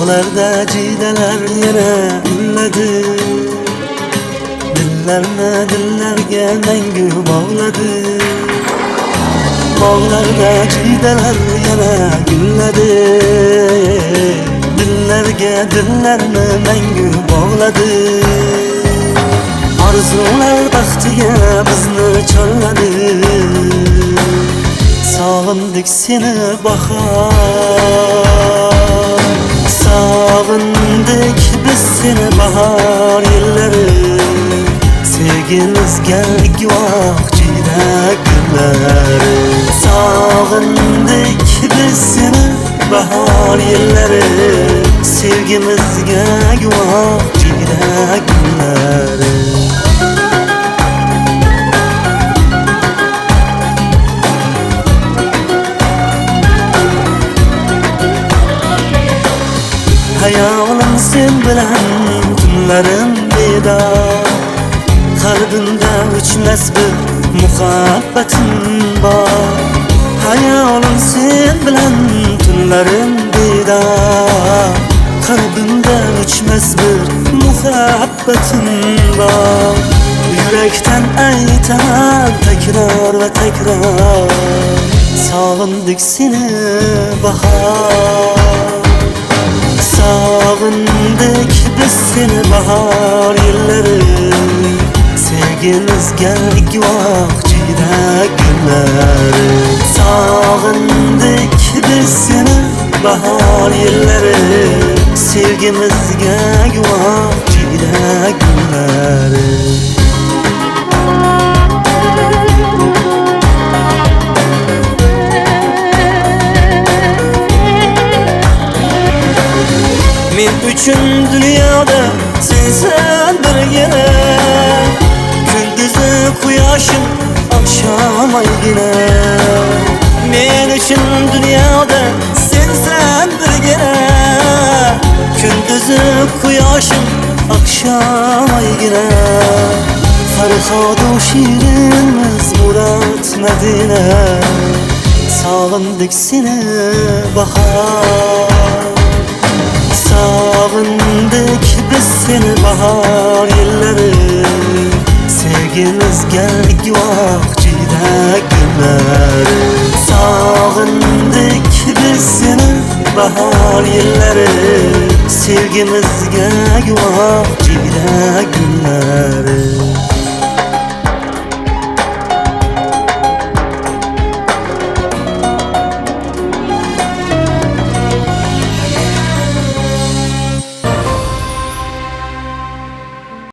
Bog'larda jidalar yana gulladi, dillarni dillarga mangu bog'ladi. Bog'larda jidalar yana gulladi, dillarga dillarni mangu bog'ladi. Arzular baxtiga bizni chorladi, sog'indik seni bahor, sog'indik biz seni bahor yillari. Sevgimizga guvoh jidak gullari, sog'indik biz seni bahor yillari. Sevgimizga guvoh jidak gullari. Hayolim sen bilan tunlarim bedor, qalbimda o'chmas bir muhabbatim bor. Hayolim sen bilan tunlarim bedor, qalbimda o'chmas bir muhabbatim bor. Yurakdan aytaman takror va takror, sog'indik seni bahor, sog'indik biz seni bahor yillari. Sevgimizga guvoh jidak gullari, sog'indik biz seni bahor yillari. Sevgimizga guvoh jidak gullari. Men uchun dunyoda sensan birgina, kunduzi quyoshim oqshom oygina. Men uchun dunyoda sensan birgina, kunduzi quyoshim oqshom oygina. Farhodu shirinmiz Murat Madina, sog'indik seni bahor, sog'indik biz seni bahor yillari. Sevgimizga guvoh jidak gullari, sog'indik biz seni bahor yillari. Sevgimizga guvoh jidak gullari.